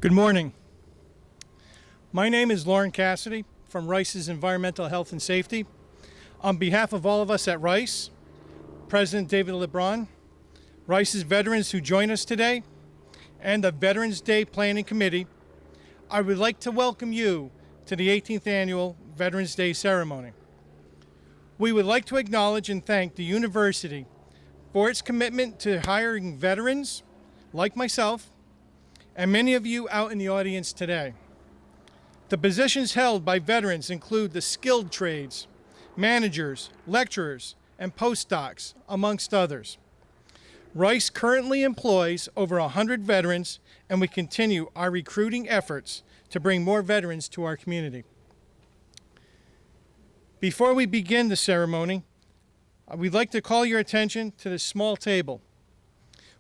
Good morning. My name is Lauren Cassidy from Rice's Environmental Health and Safety. On behalf of all of us at Rice, President David LeBron, Rice's veterans who join us today, and the Veterans Day Planning Committee, I would like to welcome you to the 18th Annual Veterans Day Ceremony. We would like to acknowledge and thank the university for its commitment to hiring veterans like myself and many of you out in the audience today. The positions held by veterans include the skilled trades, managers, lecturers, and postdocs, amongst others. Rice currently employs over 100 veterans, and we continue our recruiting efforts to bring more veterans to our community. Before we begin the ceremony, we'd like to call your attention to this small table,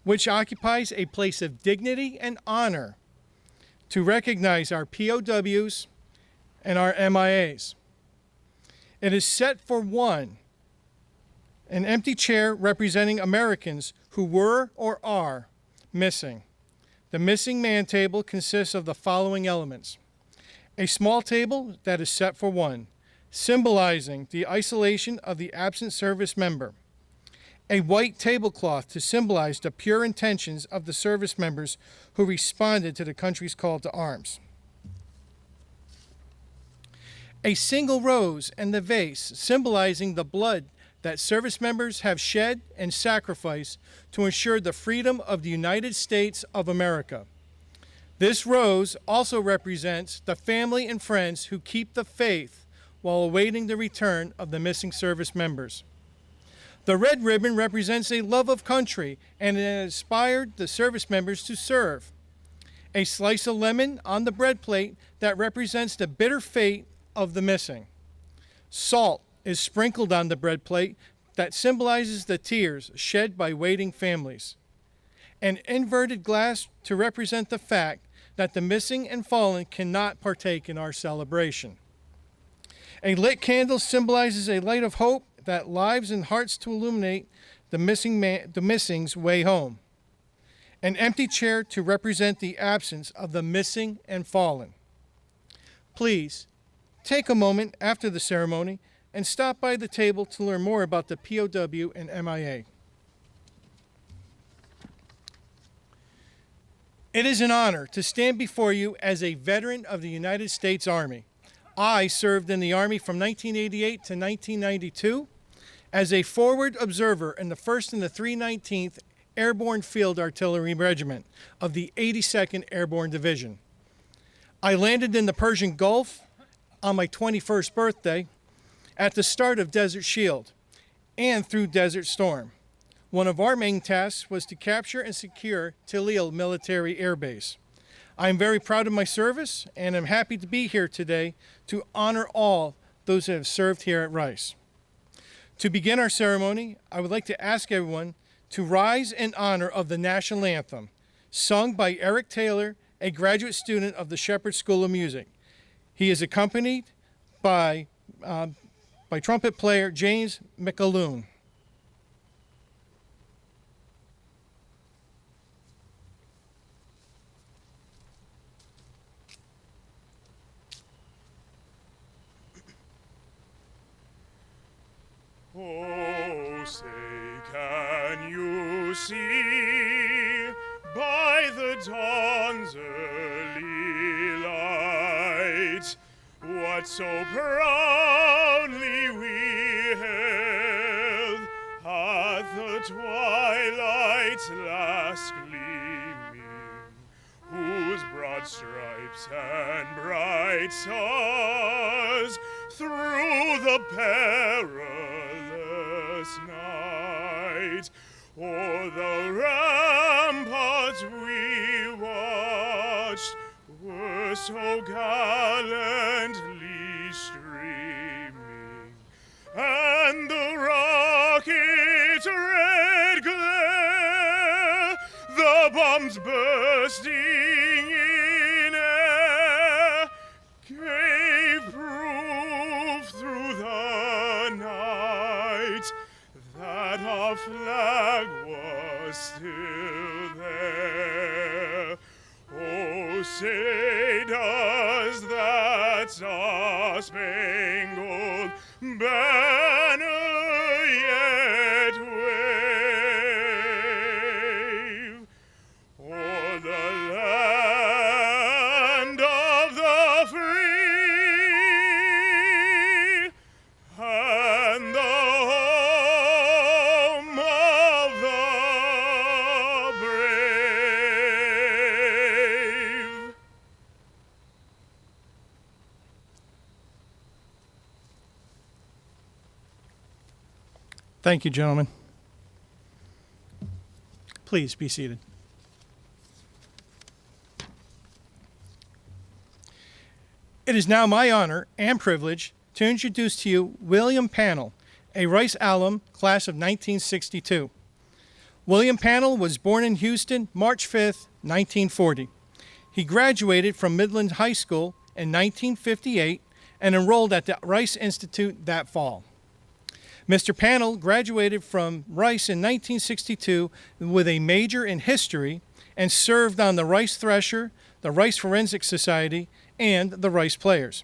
which occupies a place of dignity and honor to recognize our POWs and our MIAs. It is set for one, an empty chair representing Americans who were or are missing. The missing man table consists of the following elements: a small table that is set for one, symbolizing the isolation of the absent service member; a white tablecloth to symbolize the pure intentions of the service members who responded to the country's call to arms; a single rose and the vase symbolizing the blood that service members have shed and sacrificed to ensure the freedom of the United States of America. This rose also represents the family and friends who keep the faith while awaiting the return of the missing service members. The red ribbon represents a love of country and it inspired the service members to serve. A slice of lemon on the bread plate that represents the bitter fate of the missing. Salt is sprinkled on the bread plate that symbolizes the tears shed by waiting families. An inverted glass to represent the fact that the missing and fallen cannot partake in our celebration. A lit candle symbolizes a light of hope that lives and hearts to illuminate the missing's way home. An empty chair to represent the absence of the missing and fallen. Please take a moment after the ceremony and stop by the table to learn more about the POW and MIA. It is an honor to stand before you as a veteran of the United States Army. I served in the Army from 1988 to 1992 as a forward observer in the 1st and the 319th Airborne Field Artillery Regiment of the 82nd Airborne Division. I landed in the Persian Gulf on my 21st birthday at the start of Desert Shield and through Desert Storm. One of our main tasks was to capture and secure Tallil Military Air Base. I am very proud of my service, and I'm happy to be here today to honor all those that have served here at Rice. To begin our ceremony, I would like to ask everyone to rise in honor of the National Anthem, sung by Eric Taylor, a graduate student of the Shepherd School of Music. He is accompanied by trumpet player James McAloon. Oh, say, can you see by the dawn's early light what so proudly we hailed at the twilight's last gleaming, whose broad stripes and bright stars through the perilous night o'er the ramparts we watched were so gallantly streaming, and the rocket's red glare, the bombs bursting in air, gave proof through the night that our flag was still there. Oh, to say does that star-spangled banner yet wave o'er the land of the free and the home of the brave. Thank you, gentlemen. Please be seated. It is now my honor and privilege to introduce to you William Pannill, a Rice alum, class of 1962. William Pannill was born in Houston, March 5th, 1940. He graduated from Midland High School in 1958 and enrolled at the Rice Institute that fall. Mr. Pannill graduated from Rice in 1962 with a major in history and served on the Rice Thresher, the Rice Forensic Society, and the Rice Players.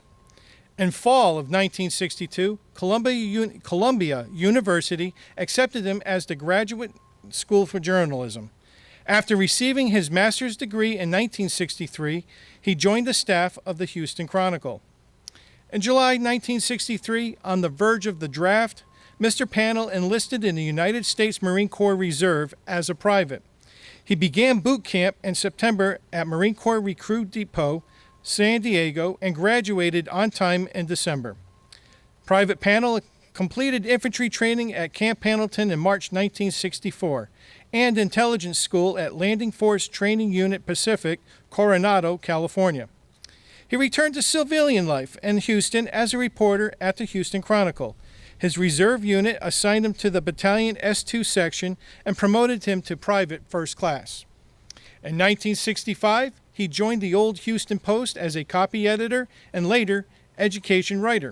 In fall of 1962, Columbia University accepted him as the Graduate School for Journalism. After receiving his master's degree in 1963, he joined the staff of the Houston Chronicle. In July 1963, on the verge of the draft, Mr. Pannill enlisted in the United States Marine Corps Reserve as a private. He began boot camp in September at Marine Corps Recruit Depot, San Diego, and graduated on time in December. Private Pannill completed infantry training at Camp Pendleton in March 1964 and intelligence school at Landing Force Training Unit Pacific, Coronado, California. He returned to civilian life in Houston as a reporter at the Houston Chronicle. His reserve unit assigned him to the Battalion S2 section and promoted him to private first class. In 1965, he joined the Old Houston Post as a copy editor and later education writer.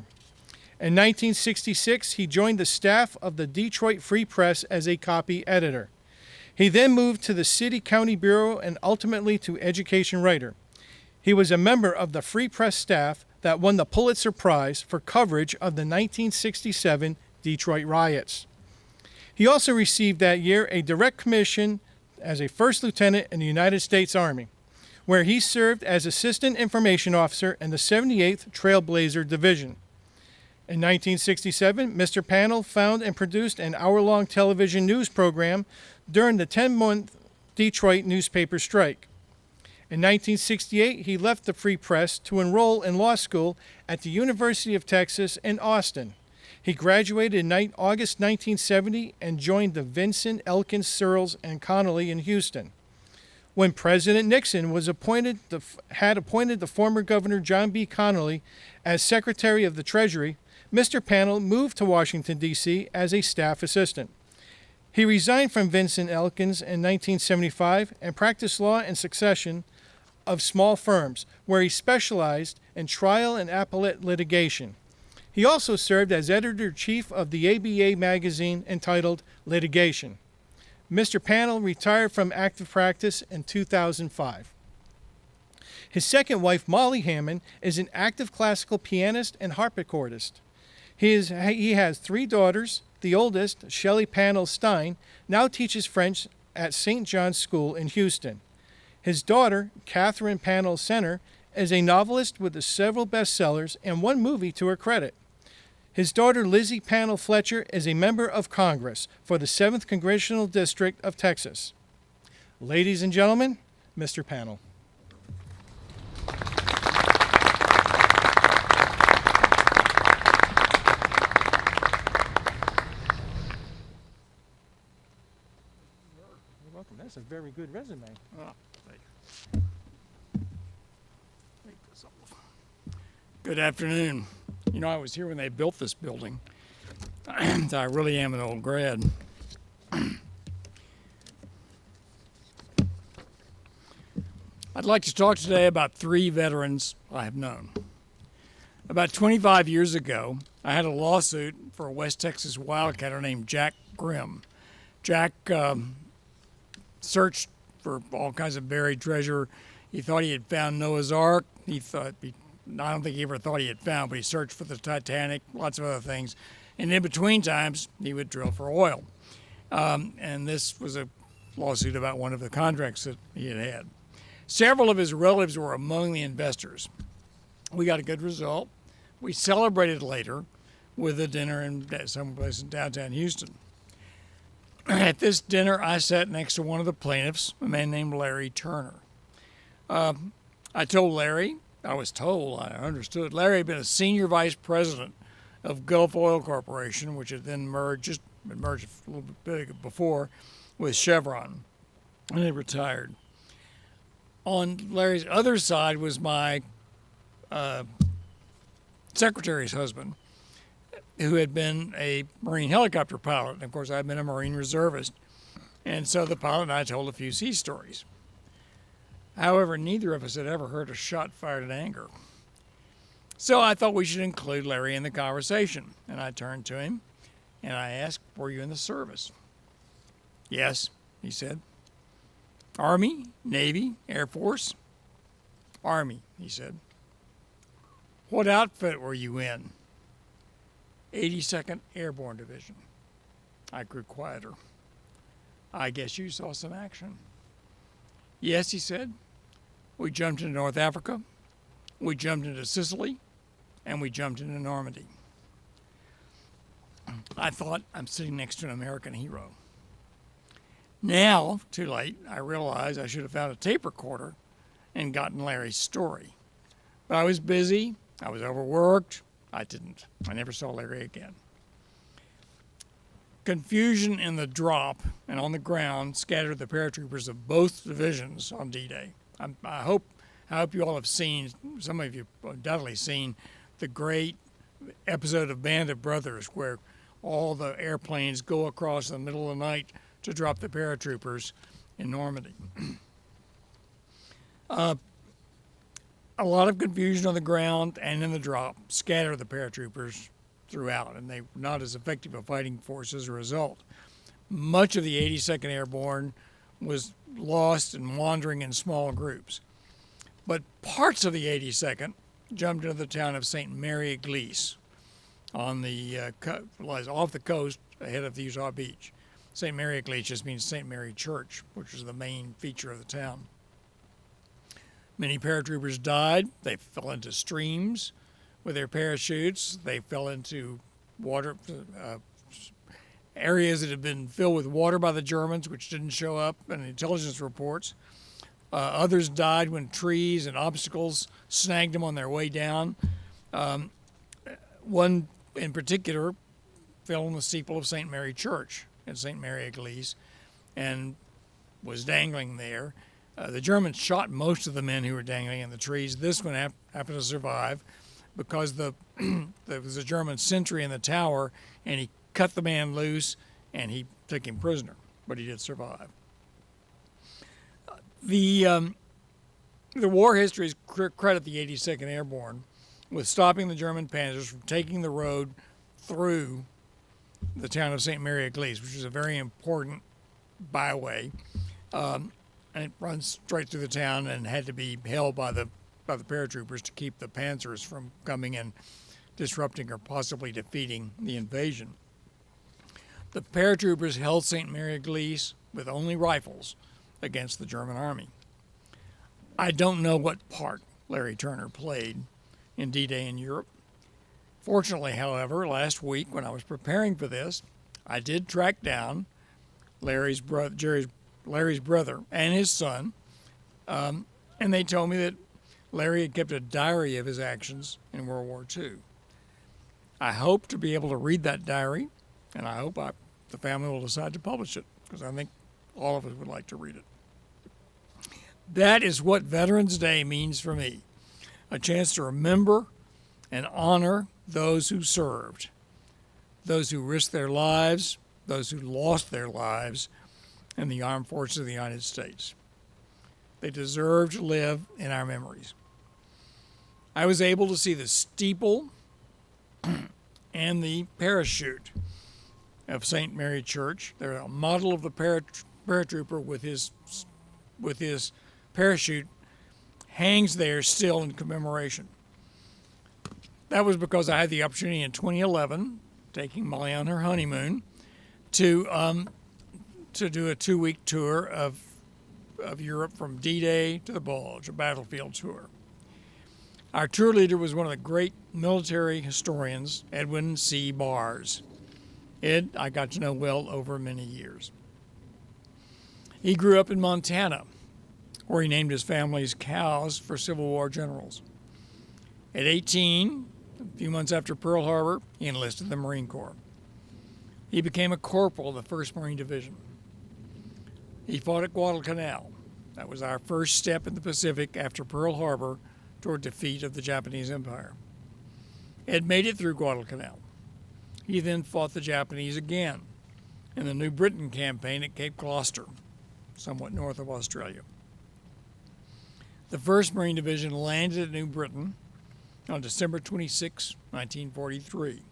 In 1966, he joined the staff of the Detroit Free Press as a copy editor. He then moved to the City County Bureau and ultimately to education writer. He was a member of the Free Press staff that won the Pulitzer Prize for coverage of the 1967 Detroit riots. He also received that year a direct commission as a first lieutenant in the United States Army, where he served as Assistant Information Officer in the 78th Trailblazer Division. In 1967, Mr. Pannill found and produced an hour-long television news program during the 10-month Detroit newspaper strike. In 1968, he left the Free Press to enroll in law school at the University of Texas in Austin. He graduated in August 1970 and joined the Vinson, Elkins, Searles, and Connolly in Houston. When President Nixon had appointed the former Governor John B. Connolly as Secretary of the Treasury, Mr. Pannill moved to Washington, D.C. as a staff assistant. He resigned from Vinson Elkins in 1975 and practiced law and succession of small firms, where he specialized in trial and appellate litigation. He also served as editor-in-chief of the ABA magazine entitled Litigation. Mr. Pannill retired from active practice in 2005. His second wife, Molly Hammond, is an active classical pianist and harpsichordist. He has 3 daughters. The oldest, Shelley Pannill Stein, now teaches French at St. John's School in Houston. His daughter, Catherine Pannill Center, is a novelist with several bestsellers and 1 movie to her credit. His daughter, Lizzie Pannill Fletcher, is a member of Congress for the 7th Congressional District of Texas. Ladies and gentlemen, Mr. Pannill. You're welcome. That's a very good resume. Oh, thank you. Take this off. Good afternoon. You know, I was here when they built this building. So I really am an old grad. I'd like to talk today about 3 veterans I have known. About 25 years ago, I had a lawsuit for a West Texas wildcatter named Jack Grimm. Jack searched for all kinds of buried treasure He thought he had found Noah's Ark. I don't think he ever thought he had found, but he searched for the Titanic, lots of other things. And in between times, he would drill for oil. And this was a lawsuit about one of the contracts that he had had. Several of his relatives were among the investors. We got a good result. We celebrated later with a dinner in someplace in downtown Houston. At this dinner, I sat next to one of the plaintiffs, a man named Larry Turner. I told Larry, I understood, Larry had been a senior vice president of Gulf Oil Corporation, which had then merged a little bit before with Chevron, and he retired. On Larry's other side was my secretary's husband, who had been a Marine helicopter pilot. And of course, I'd been a Marine reservist. And so the pilot and I told a few sea stories. However, neither of us had ever heard a shot fired in anger. So I thought we should include Larry in the conversation. And I turned to him and I asked, "Were you in the service?" "Yes," he said. "Army, Navy, Air Force?" "Army," he said. "What outfit were you in?" 82nd Airborne Division. I grew quieter. "I guess you saw some action." "Yes," he said. "We jumped into North Africa, we jumped into Sicily, and we jumped into Normandy." I thought, I'm sitting next to an American hero. Now, too late, I realized I should have found a tape recorder and gotten Larry's story. But I was busy, I was overworked, I never saw Larry again. Confusion in the drop and on the ground scattered the paratroopers of both divisions on D-Day. I hope you all have seen, some of you have undoubtedly seen, the great episode of Band of Brothers where all the airplanes go across in the middle of the night to drop the paratroopers in Normandy. A lot of confusion on the ground and in the drop scattered the paratroopers throughout, and they were not as effective a fighting force as a result. Much of the 82nd Airborne was lost and wandering in small groups. But parts of the 82nd jumped into the town of St. Mary-Église on the off the coast ahead of Utah Beach. St. Mary-Église just means St. Mary Church, which is the main feature of the town. Many paratroopers died. They fell into streams with their parachutes. They fell into water areas that had been filled with water by the Germans, which didn't show up in intelligence reports. Others died when trees and obstacles snagged them on their way down. One in particular fell on the steeple of St. Mary Church in St. Mary-Église and was dangling there. The Germans shot most of the men who were dangling in the trees. This one happened to survive because there was a German sentry in the tower, and he cut the man loose, and he took him prisoner, but he did survive. The war histories credit the 82nd Airborne with stopping the German panzers from taking the road through the town of St. Mary-Église, which is a very important byway. And it runs straight through the town and had to be held by the paratroopers to keep the panzers from coming and disrupting or possibly defeating the invasion. The paratroopers held St. Mary-Église with only rifles against the German army. I don't know what part Larry Turner played in D-Day in Europe. Fortunately, however, last week when I was preparing for this, I did track down Larry's brother and his son, and they told me that Larry had kept a diary of his actions in World War II. I hope to be able to read that diary, and I hope the family will decide to publish it, because I think all of us would like to read it. That is what Veterans Day means for me, a chance to remember and honor those who served, those who risked their lives, those who lost their lives in the armed forces of the United States. They deserve to live in our memories. I was able to see the steeple and the parachute of St. Mary Church. They're a model of the paratrooper with his parachute hangs there still in commemoration. That was because I had the opportunity in 2011, taking Molly on her honeymoon, to do a 2-week tour of Europe from D-Day to the Bulge, a battlefield tour. Our tour leader was one of the great military historians, Edwin C. Bars. Ed, I got to know well over many years. He grew up in Montana, where he named his family's cows for Civil War generals. At 18, a few months after Pearl Harbor, he enlisted in the Marine Corps. He became a corporal in the 1st Marine Division. He fought at Guadalcanal. That was our first step in the Pacific after Pearl Harbor toward defeat of the Japanese Empire. Ed made it through Guadalcanal. He then fought the Japanese again in the New Britain campaign at Cape Gloucester, somewhat north of Australia. The 1st Marine Division landed at New Britain on December 26, 1943.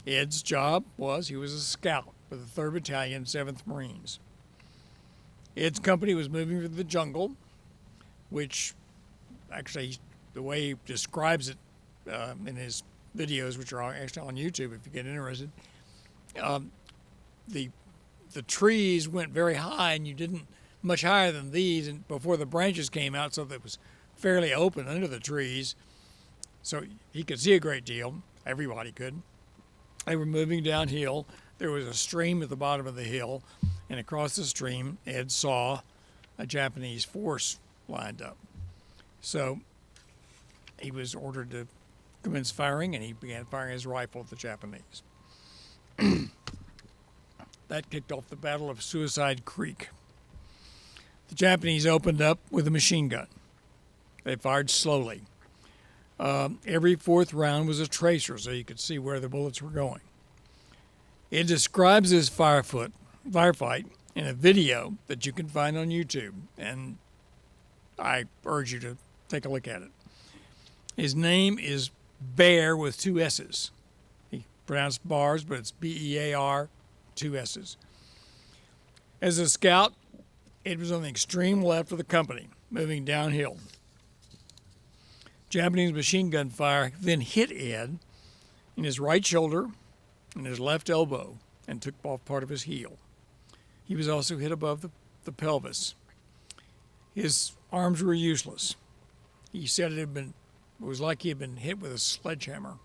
Ed's job was he was a scout for the 3rd Battalion, 7th Marines. Ed's company was moving through the jungle, which actually, the way he describes it in his videos, which are actually on YouTube if you get interested, the trees went very high, and you didn't much higher than these, and before the branches came out, so that it was fairly open under the trees, so he could see a great deal. Everybody could. They were moving downhill. There was a stream at the bottom of the hill, and across the stream, Ed saw a Japanese force lined up. So he was ordered to commence firing, and he began firing his rifle at the Japanese. That kicked off the Battle of Suicide Creek. The Japanese opened up with a machine gun. They fired slowly. Every 4th round was a tracer, so you could see where the bullets were going. It describes this firefight in a video that you can find on YouTube, and I urge you to take a look at it. His name is Bear with 2 S's. He pronounced Bars, but it's B-E-A-R, 2 S's. As a scout, it was on the extreme left of the company, moving downhill. Japanese machine gun fire then hit Ed in his right shoulder and his left elbow and took off part of his heel. He was also hit above the pelvis. His arms were useless. He said it was like he had been hit with a sledgehammer.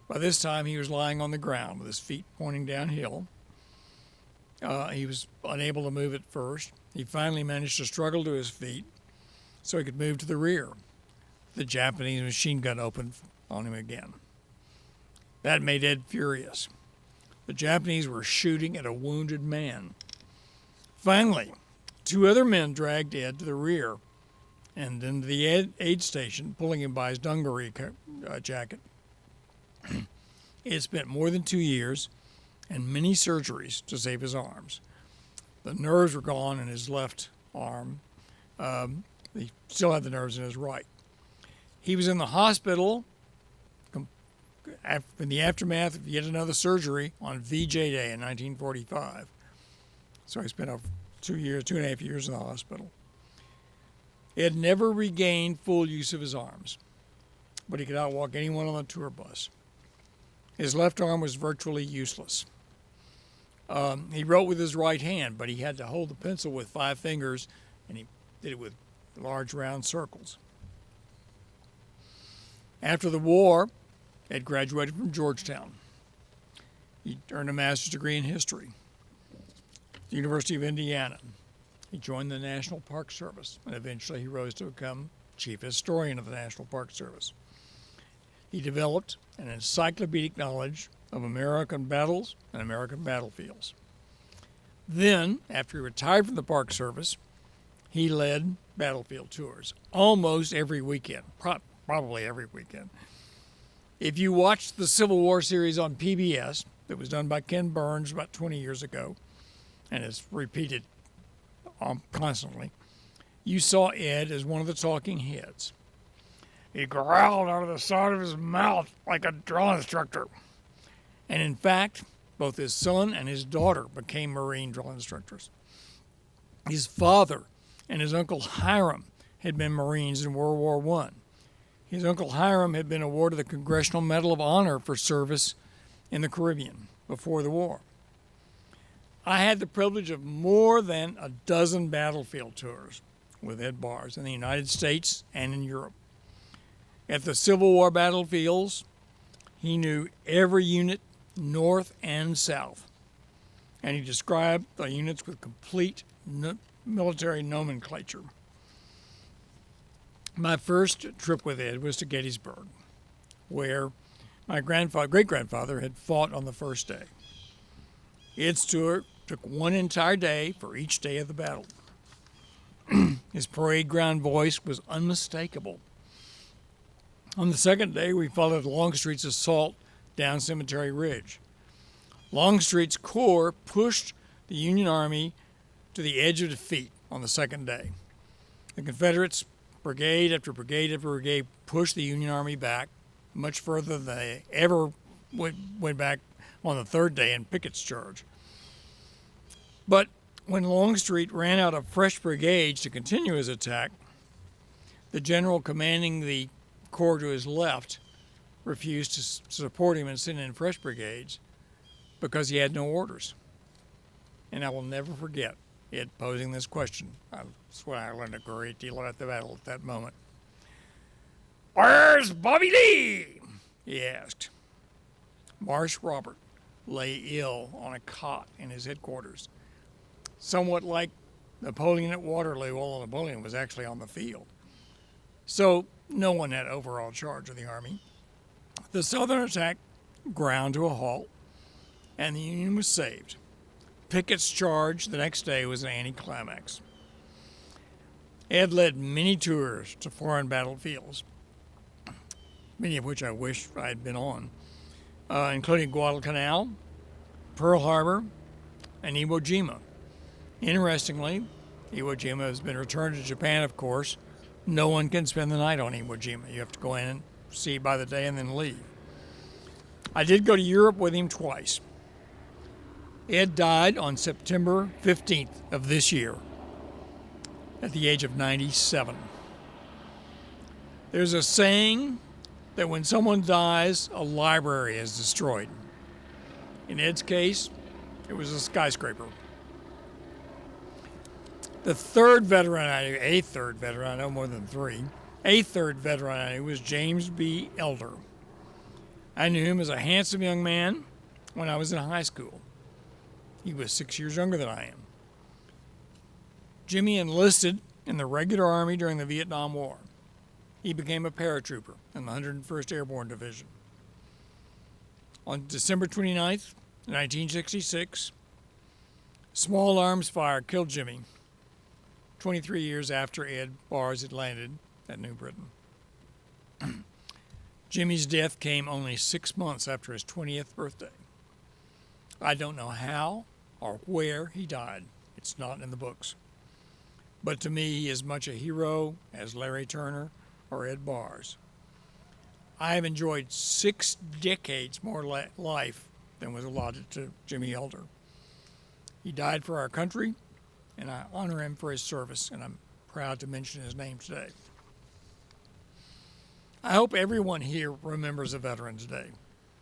By this time, he was lying on the ground with his feet pointing downhill. He was unable to move at first. He finally managed to struggle to his feet so he could move to the rear. The Japanese machine gun opened on him again. That made Ed furious. The Japanese were shooting at a wounded man. Finally, 2 other men dragged Ed to the rear and then to the aid station, pulling him by his dungaree jacket. Ed spent more than 2 years and many surgeries to save his arms. The nerves were gone in his left arm. He still had the nerves in his right. He was in the hospital in the aftermath of yet another surgery on VJ Day in 1945. So he spent 2.5 years in the hospital. Ed never regained full use of his arms, but he could outwalk anyone on the tour bus. His left arm was virtually useless. He wrote with his right hand, but he had to hold the pencil with 5 fingers, and he did it with large round circles. After the war, Ed graduated from Georgetown. He earned a master's degree in history at the University of Indiana. He joined the National Park Service, and eventually he rose to become chief historian of the National Park Service. He developed an encyclopedic knowledge of American battles and American battlefields. Then, after he retired from the Park Service, he led battlefield tours almost every weekend, probably every weekend. If you watched the Civil War series on PBS that was done by Ken Burns about 20 years ago, and is repeated constantly, you saw Ed as one of the talking heads. He growled out of the side of his mouth like a drill instructor. And in fact, both his son and his daughter became Marine drill instructors. His father and his uncle Hiram had been Marines in World War I. His uncle Hiram had been awarded the Congressional Medal of Honor for service in the Caribbean before the war. I had the privilege of more than a dozen battlefield tours with Ed Bars in the United States and in Europe. At the Civil War battlefields, he knew every unit north and south, and he described the units with complete military nomenclature. My first trip with Ed was to Gettysburg, where my great-grandfather had fought on the first day. Ed's tour took one entire day for each day of the battle. His parade ground voice was unmistakable. On the second day, we followed Longstreet's assault down Cemetery Ridge. Longstreet's corps pushed the Union Army to the edge of defeat on the second day. The Confederates, brigade after brigade after brigade, pushed the Union Army back much further than they ever went back on the third day in Pickett's charge. But when Longstreet ran out of fresh brigades to continue his attack, the general commanding the corps to his left refused to support him and send in fresh brigades because he had no orders. And I will never forget Ed posing this question. That's what I learned a great deal at the battle at that moment. "Where's Bobby Lee?" he asked. Marsh Robert lay ill on a cot in his headquarters, somewhat like Napoleon at Waterloo, although Napoleon was actually on the field. So no one had overall charge of the Army. The Southern attack ground to a halt, and the Union was saved. Pickett's charge the next day was an anticlimax. Ed led many tours to foreign battlefields, many of which I wish I had been on, including Guadalcanal, Pearl Harbor, and Iwo Jima. Interestingly, Iwo Jima has been returned to Japan, of course. No one can spend the night on Iwo Jima. You have to go in and see it by the day and then leave. I did go to Europe with him twice. Ed died on September 15th of this year at the age of 97. There's a saying that when someone dies, a library is destroyed. In Ed's case, it was a skyscraper. A third veteran I know more than three. A third veteran I knew was James B. Elder. I knew him as a handsome young man when I was in high school. He was 6 years younger than I am. Jimmy enlisted in the regular Army during the Vietnam War. He became a paratrooper in the 101st Airborne Division. On December 29th, 1966, small arms fire killed Jimmy, 23 years after Ed Bars had landed at New Britain. Jimmy's death came only 6 months after his 20th birthday. I don't know how or where he died. It's not in the books. But to me, he is much a hero as Larry Turner or Ed Bars. I have enjoyed 6 decades more life than was allotted to Jimmy Elder. He died for our country, and I honor him for his service, and I'm proud to mention his name today. I hope everyone here remembers a veteran today.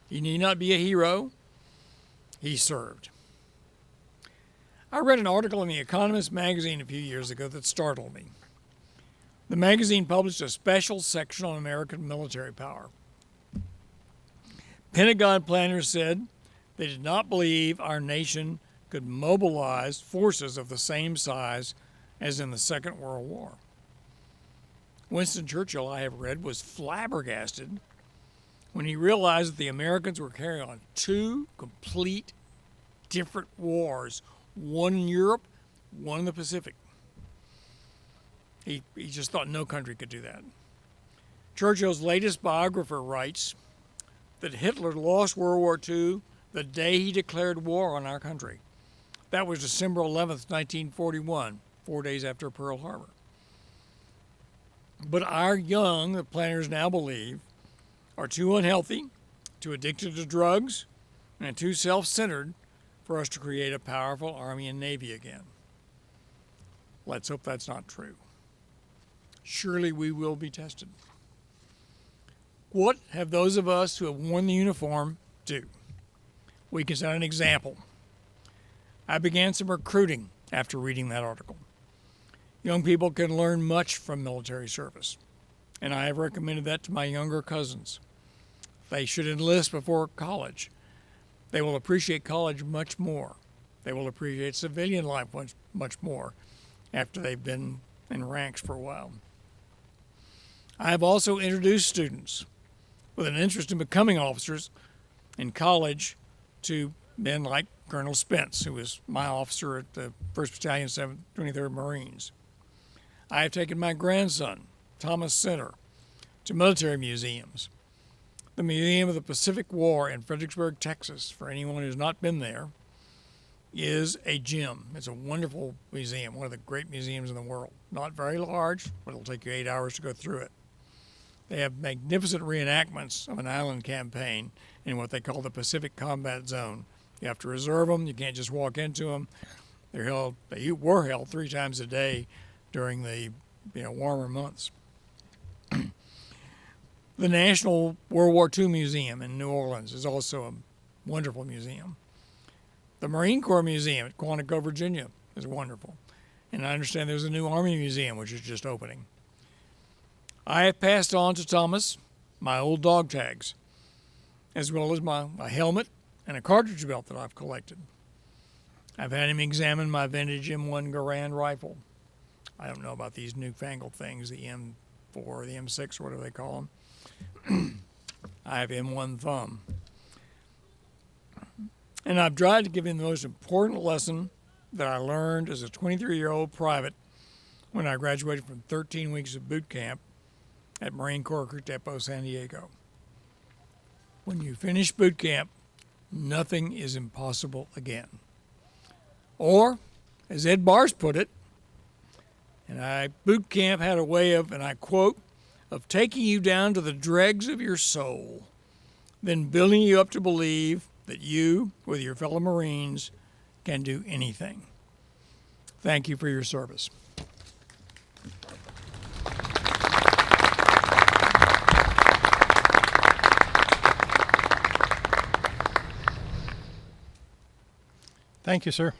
He need not be a hero. He served. I read an article in The Economist magazine a few years ago that startled me. The magazine published a special section on American military power. Pentagon planners said they did not believe our nation could mobilize forces of the same size as in the Second World War. Winston Churchill, I have read, was flabbergasted when he realized that the Americans were carrying on 2 complete different wars, one in Europe, one in the Pacific. He just thought no country could do that. Churchill's latest biographer writes that Hitler lost World War II the day he declared war on our country. That was December 11th, 1941, 4 days after Pearl Harbor. But our young, the planners now believe, are too unhealthy, too addicted to drugs, and too self-centered for us to create a powerful Army and Navy again. Let's hope that's not true. surely we will be tested. What have those of us who have worn the uniform do? We can set an example. I began some recruiting after reading that article. Young people can learn much from military service, and I have recommended that to my younger cousins. They should enlist before college. They will appreciate college much more. They will appreciate civilian life much more after they've been in ranks for a while. I have also introduced students with an interest in becoming officers in college to men like Colonel Spence, who was my officer at the 1st Battalion, 23rd Marines. I have taken my grandson, Thomas Center, to military museums. The Museum of the Pacific War in Fredericksburg, Texas, for anyone who's not been there, is a gem. It's a wonderful museum, one of the great museums in the world. Not very large, but it'll take you 8 hours to go through it. They have magnificent reenactments of an island campaign in what they call the Pacific Combat Zone. You have to reserve them. You can't just walk into them. They were held 3 times a day during the warmer months. The National World War II Museum in New Orleans is also a wonderful museum. The Marine Corps Museum at Quantico, Virginia is wonderful. And I understand there's a new Army Museum which is just opening. I have passed on to Thomas my old dog tags, as well as my helmet and a cartridge belt that I've collected. I've had him examine my vintage M1 Garand rifle. I don't know about these newfangled things, the M4 or the M6 or whatever they call them. I have M1 thumb. And I've tried to give him the most important lesson that I learned as a 23-year-old private when I graduated from 13 weeks of boot camp at Marine Corps Recruit Depot, San Diego. When you finish boot camp, nothing is impossible again. Or, as Ed Bars put it, boot camp had a way of, and I quote, of taking you down to the dregs of your soul, then building you up to believe that you, with your fellow Marines, can do anything. Thank you for your service. Thank you, sir.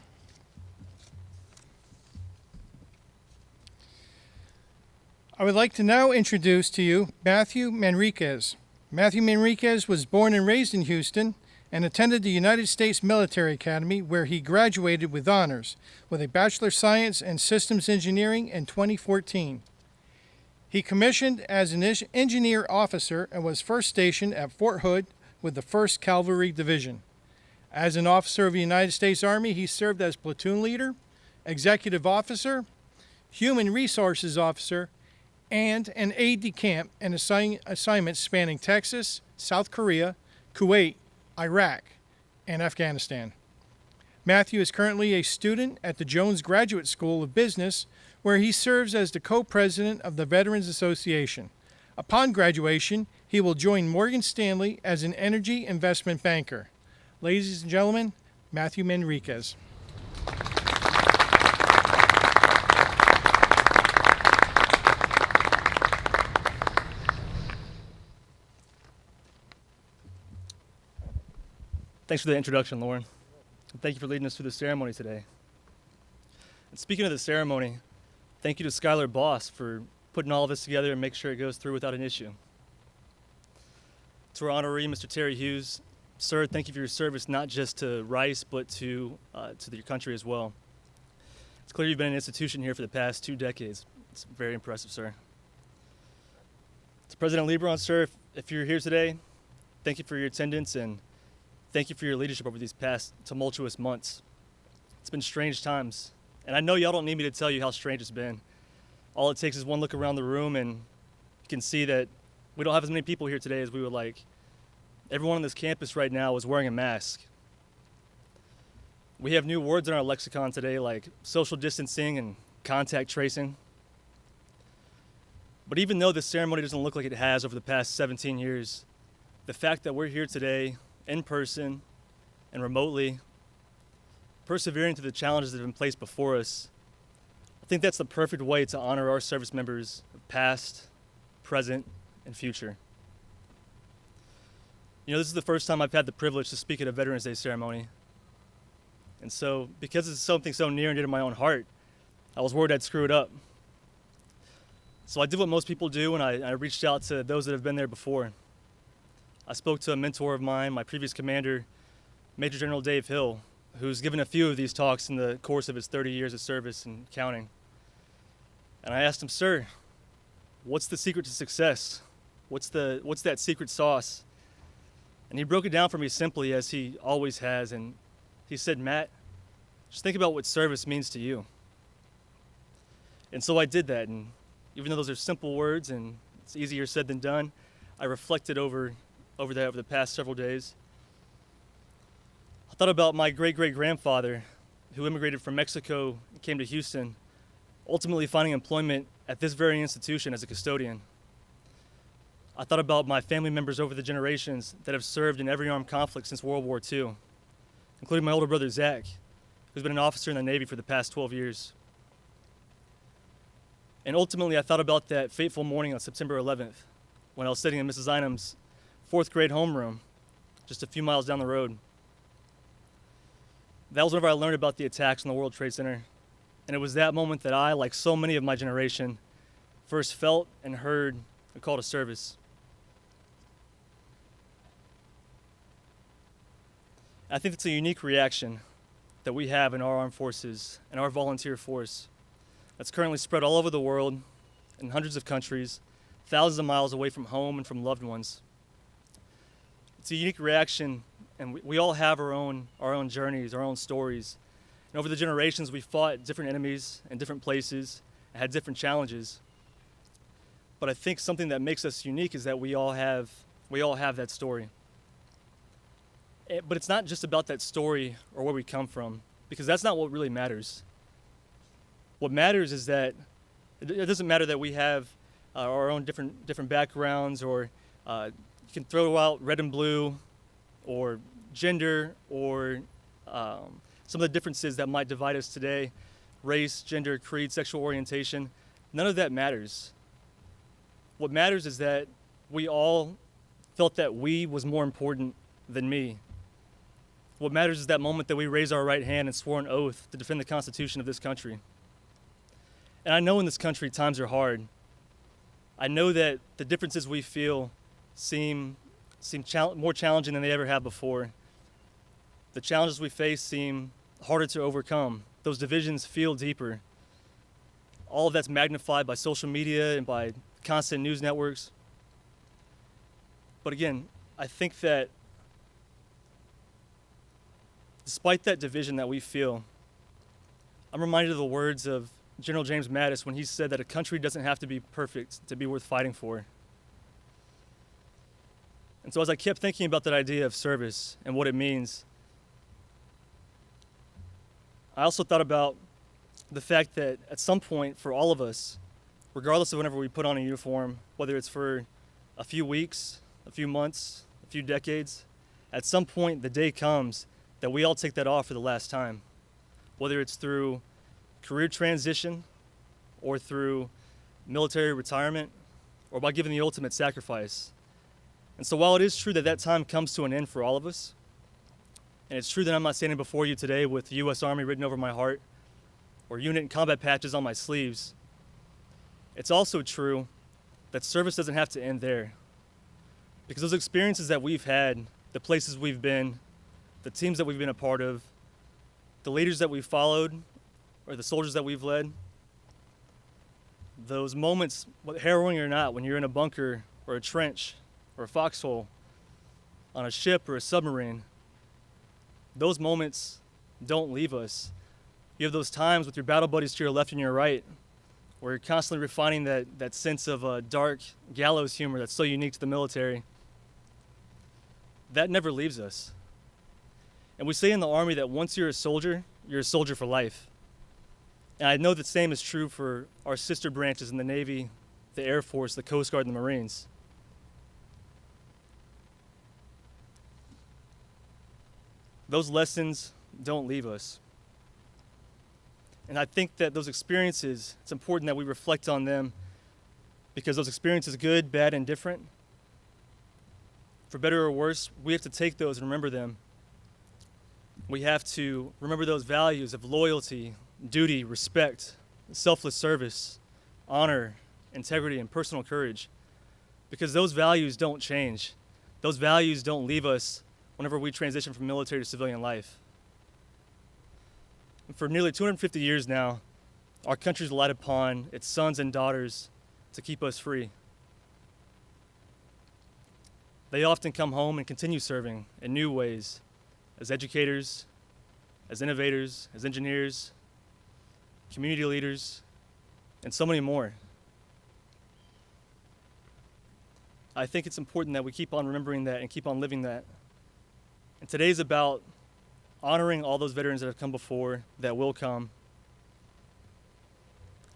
I would like to now introduce to you Matthew Manriquez. Matthew Manriquez was born and raised in Houston and attended the United States Military Academy, where he graduated with honors with a Bachelor of Science in Systems Engineering in 2014. He commissioned as an engineer officer and was first stationed at Fort Hood with the 1st Cavalry Division. As an officer of the United States Army, he served as platoon leader, executive officer, human resources officer, and an aide-de-camp and assignments spanning Texas, South Korea, Kuwait, Iraq, and Afghanistan. Matthew is currently a student at the Jones Graduate School of Business, where he serves as the co-president of the Veterans Association. Upon graduation, he will join Morgan Stanley as an energy investment banker. Ladies and gentlemen, Matthew Manriquez. Thanks for the introduction, Lauren. And thank you for leading us through the ceremony today. And speaking of the ceremony, thank you to Skylar Boss for putting all of this together and make sure it goes through without an issue. To our honoree, Mr. Terry Hughes, sir, thank you for your service, not just to Rice, but to your country as well. It's clear you've been an institution here for the past 2 decades. It's very impressive, sir. To President Lebron, sir, if you're here today, thank you for your attendance and thank you for your leadership over these past tumultuous months. It's been strange times, and I know y'all don't need me to tell you how strange it's been. All it takes is one look around the room and you can see that we don't have as many people here today as we would like. Everyone on this campus right now is wearing a mask. We have new words in our lexicon today like social distancing and contact tracing. But even though this ceremony doesn't look like it has over the past 17 years, the fact that we're here today in person and remotely, persevering through the challenges that have been placed before us, I think that's the perfect way to honor our service members, past, present, and future. You know, this is the first time I've had the privilege to speak at a Veterans Day ceremony. And so, because it's something so near and dear to my own heart, I was worried I'd screw it up. So I did what most people do, and I reached out to those that have been there before. I spoke to a mentor of mine, my previous commander, Major General Dave Hill, who's given a few of these talks in the course of his 30 years of service and counting. And I asked him, "Sir, what's the secret to success? What's that secret sauce?" And he broke it down for me simply, as he always has, and he said, "Matt, just think about what service means to you." And so I did that, and even though those are simple words and it's easier said than done, I reflected over that over the past several days. I thought about my great-great-grandfather who immigrated from Mexico and came to Houston, ultimately finding employment at this very institution as a custodian. I thought about my family members over the generations that have served in every armed conflict since World War II, including my older brother Zach, who's been an officer in the Navy for the past 12 years. And ultimately, I thought about that fateful morning on September 11th, when I was sitting in Mrs. Einham's 4th grade homeroom, just a few miles down the road. That was whenever I learned about the attacks on the World Trade Center. And it was that moment that I, like so many of my generation, first felt and heard a call to service. I think it's a unique reaction that we have in our armed forces and our volunteer force that's currently spread all over the world in hundreds of countries, thousands of miles away from home and from loved ones. It's a unique reaction, and we all have our own journeys, our own stories. And over the generations, we fought different enemies in different places and had different challenges. But I think something that makes us unique is that we all have that story. But it's not just about that story or where we come from, because that's not what really matters. What matters is that it doesn't matter that we have our own different backgrounds, or you can throw out red and blue, or gender, or some of the differences that might divide us today, race, gender, creed, sexual orientation. None of that matters. What matters is that we all felt that we was more important than me. What matters is that moment that we raised our right hand and swore an oath to defend the Constitution of this country. And I know in this country times are hard. I know that the differences we feel seem more challenging than they ever have before. The challenges we face seem harder to overcome. Those divisions feel deeper. All of that's magnified by social media and by constant news networks. But again, I think that despite that division that we feel, I'm reminded of the words of General James Mattis when he said that a country doesn't have to be perfect to be worth fighting for. And so as I kept thinking about that idea of service and what it means, I also thought about the fact that at some point for all of us, regardless of whenever we put on a uniform, whether it's for a few weeks, a few months, a few decades, at some point the day comes that we all take that off for the last time, whether it's through career transition or through military retirement or by giving the ultimate sacrifice. And so while it is true that that time comes to an end for all of us, and it's true that I'm not standing before you today with the U.S. Army written over my heart or unit and combat patches on my sleeves, it's also true that service doesn't have to end there. Because those experiences that we've had, the places we've been, the teams that we've been a part of, the leaders that we've followed, or the soldiers that we've led, those moments, harrowing or not, when you're in a bunker or a trench or a foxhole, on a ship or a submarine, those moments don't leave us. You have those times with your battle buddies to your left and your right, where you're constantly refining that sense of dark gallows humor that's so unique to the military. That never leaves us. And we say in the Army that once you're a soldier for life. And I know the same is true for our sister branches in the Navy, the Air Force, the Coast Guard, and the Marines. Those lessons don't leave us. And I think that those experiences, it's important that we reflect on them because those experiences, good, bad, and different, for better or worse, we have to take those and remember them. We have to remember those values of loyalty, duty, respect, selfless service, honor, integrity, and personal courage, because those values don't change. Those values don't leave us whenever we transition from military to civilian life. And for nearly 250 years now, our country's relied upon its sons and daughters to keep us free. They often come home and continue serving in new ways, as educators, as innovators, as engineers, community leaders, and so many more. I think it's important that we keep on remembering that and keep on living that. And today's about honoring all those veterans that have come before, that will come.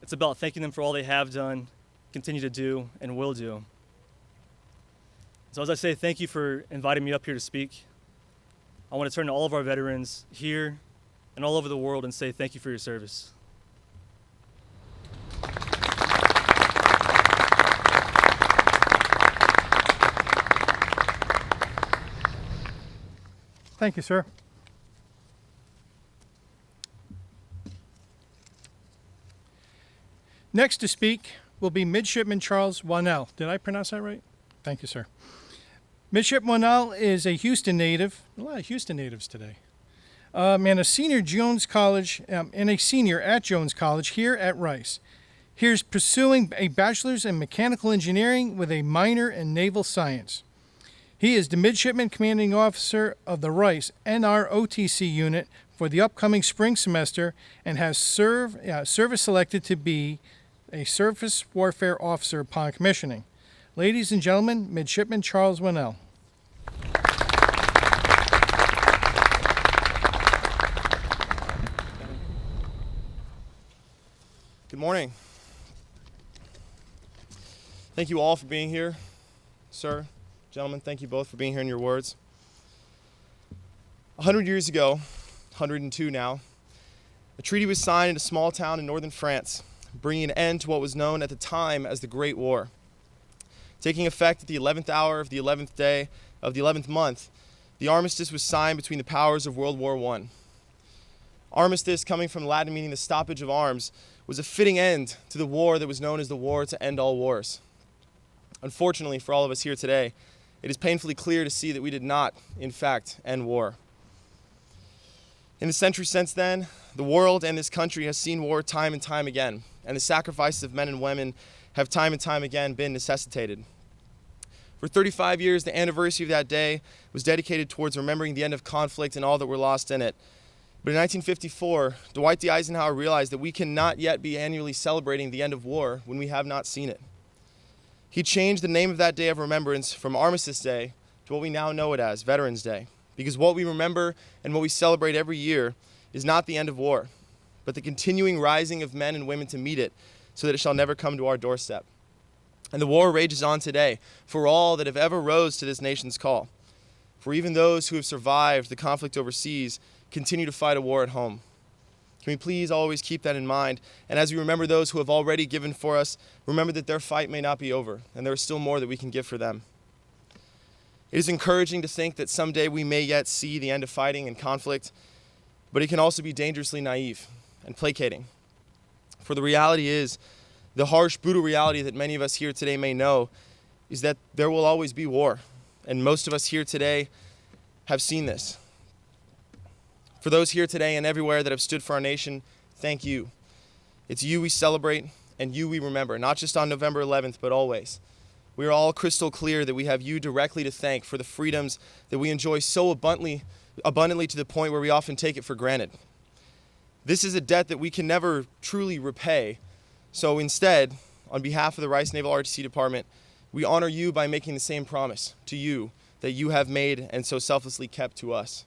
It's about thanking them for all they have done, continue to do, and will do. So as I say, thank you for inviting me up here to speak. I want to turn to all of our veterans here and all over the world and say thank you for your service. Thank you, sir. Next to speak will be Midshipman Charles Wannall. Did I pronounce that right? Thank you, sir. Midshipman Wannall is a Houston native. A lot of Houston natives today. And a senior at Jones College here at Rice. He is pursuing a bachelor's in mechanical engineering with a minor in naval science. He is the Midshipman Commanding Officer of the Rice NR ROTC unit for the upcoming spring semester and has service selected to be a surface warfare officer upon commissioning. Ladies and gentlemen, Midshipman Charles Wannall. Good morning. Thank you all for being here. Sir, gentlemen, thank you both for being here and your words. 100 years ago, 102 now, a treaty was signed in a small town in northern France, bringing an end to what was known at the time as the Great War. Taking effect at the 11th hour of the 11th day of the 11th month, the armistice was signed between the powers of World War I. Armistice, coming from Latin meaning the stoppage of arms, was a fitting end to the war that was known as the War to End All Wars. Unfortunately for all of us here today, it is painfully clear to see that we did not, in fact, end war. In the century since then, the world and this country has seen war time and time again, and the sacrifices of men and women have time and time again been necessitated. For 35 years, the anniversary of that day was dedicated towards remembering the end of conflict and all that were lost in it. But in 1954, Dwight D. Eisenhower realized that we cannot yet be annually celebrating the end of war when we have not seen it. He changed the name of that day of remembrance from Armistice Day to what we now know it as, Veterans Day, because what we remember and what we celebrate every year is not the end of war, but the continuing rising of men and women to meet it so that it shall never come to our doorstep. And the war rages on today for all that have ever rose to this nation's call. For even those who have survived the conflict overseas continue to fight a war at home. Can we please always keep that in mind? And as we remember those who have already given for us, remember that their fight may not be over, and there is still more that we can give for them. It is encouraging to think that someday we may yet see the end of fighting and conflict, but it can also be dangerously naive and placating. For the reality is, the harsh, brutal reality that many of us here today may know is that there will always be war, and most of us here today have seen this. For those here today and everywhere that have stood for our nation, thank you. It's you we celebrate and you we remember, not just on November 11th, but always. We are all crystal clear that we have you directly to thank for the freedoms that we enjoy so abundantly to the point where we often take it for granted. This is a debt that we can never truly repay. So instead, on behalf of the Rice Naval ROTC Department, we honor you by making the same promise to you that you have made and so selflessly kept to us.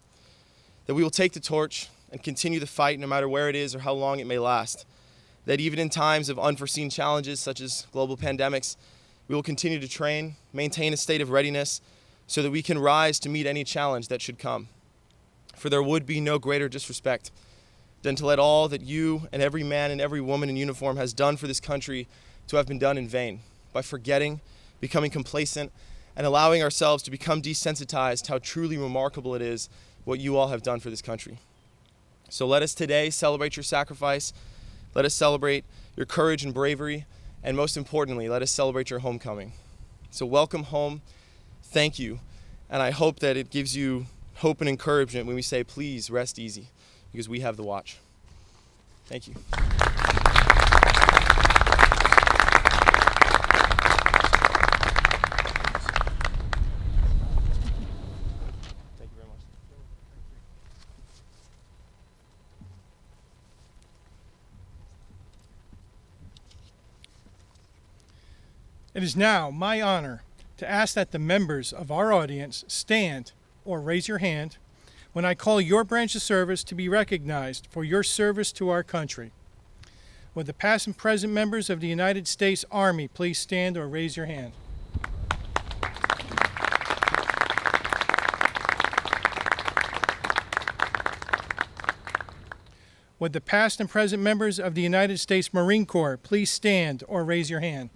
That we will take the torch and continue the fight no matter where it is or how long it may last. That even in times of unforeseen challenges such as global pandemics, we will continue to train, maintain a state of readiness so that we can rise to meet any challenge that should come. For there would be no greater disrespect than to let all that you and every man and every woman in uniform has done for this country to have been done in vain, by forgetting, becoming complacent, and allowing ourselves to become desensitized how truly remarkable it is what you all have done for this country. So let us today celebrate your sacrifice. Let us celebrate your courage and bravery, and most importantly, let us celebrate your homecoming. So welcome home. Thank you. And I hope that it gives you hope and encouragement when we say, please rest easy, because we have the watch. Thank you. Thank you very much. It is now my honor to ask that the members of our audience stand or raise your hand when I call your branch of service to be recognized for your service to our country. Would the past and present members of the United States Army please stand or raise your hand? Would the past and present members of the United States Marine Corps please stand or raise your hand?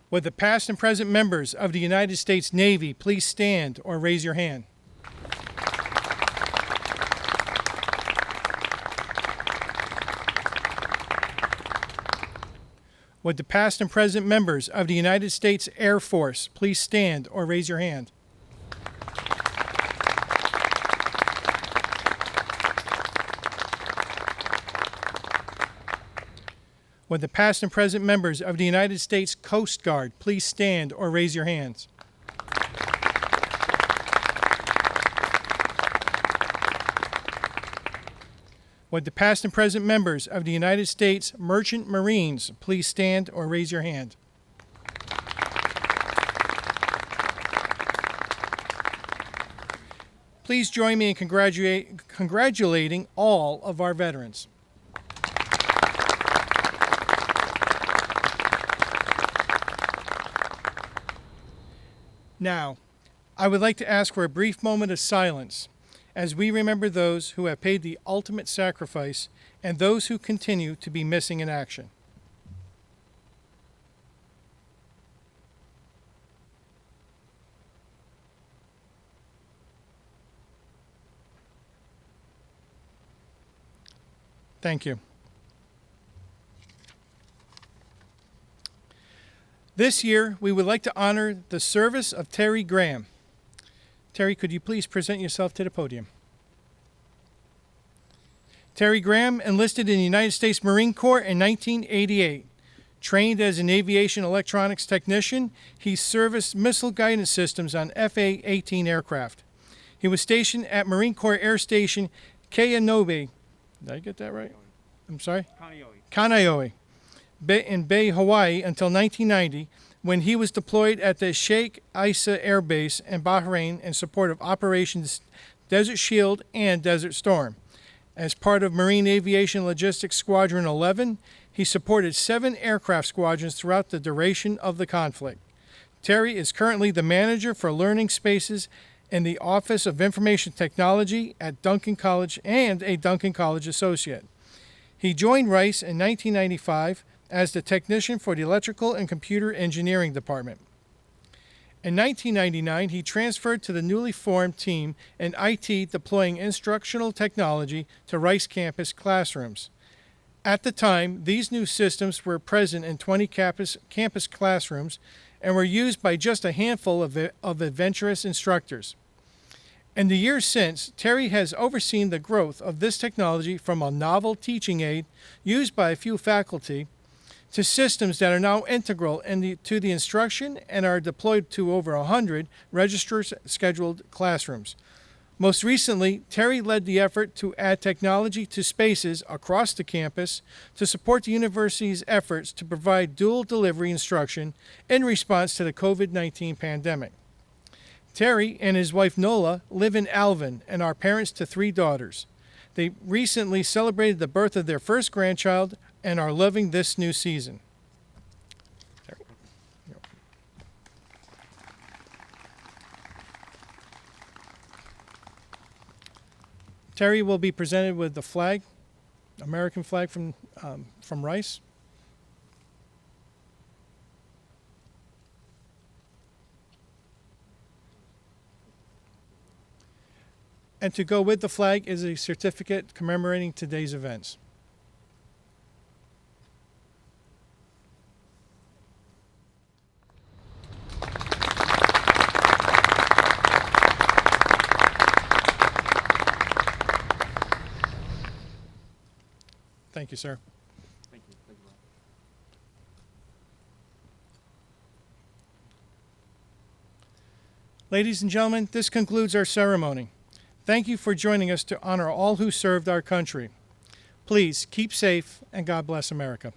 Would the past and present members of the United States Navy please stand or raise your hand? Would the past and present members of the United States Air Force please stand or raise your hand? Would the past and present members of the United States Coast Guard please stand or raise your hands? Would the past and present members of the United States Merchant Marines please stand or raise your hand? Please join me in congratulating all of our veterans. Now, I would like to ask for a brief moment of silence as we remember those who have paid the ultimate sacrifice and those who continue to be missing in action. Thank you. This year, we would like to honor the service of Terry Graham. Terry, could you please present yourself to the podium? Terry Graham enlisted in the United States Marine Corps in 1988. Trained as an aviation electronics technician, he serviced missile guidance systems on FA-18 aircraft. He was stationed at Marine Corps Air Station Kaneohe. Did I get that right? I'm sorry? Kaneohe. In Bay, Hawaii until 1990, when he was deployed at the Sheikh Issa Air Base in Bahrain in support of Operations Desert Shield and Desert Storm. As part of Marine Aviation Logistics Squadron 11, he supported 7 aircraft squadrons throughout the duration of the conflict. Terry is currently the manager for learning spaces in the Office of Information Technology at Duncan College and a Duncan College associate. He joined Rice in 1995 as the technician for the Electrical and Computer Engineering Department. In 1999, he transferred to the newly formed team in IT deploying instructional technology to Rice campus classrooms. At the time, these new systems were present in 20 campus classrooms and were used by just a handful of adventurous instructors. In the years since, Terry has overseen the growth of this technology from a novel teaching aid used by a few faculty to systems that are now integral to the instruction and are deployed to over 100 registered scheduled classrooms. Most recently, Terry led the effort to add technology to spaces across the campus to support the university's efforts to provide dual delivery instruction in response to the COVID-19 pandemic. Terry and his wife Nola live in Alvin and are parents to 3 daughters. They recently celebrated the birth of their first grandchild and are loving this new season. Terry will be presented with the flag, American flag from Rice. And to go with the flag is a certificate commemorating today's events. Thank you, sir. Thank you. Thank you. Ladies and gentlemen, this concludes our ceremony. Thank you for joining us to honor all who served our country. Please keep safe and God bless America.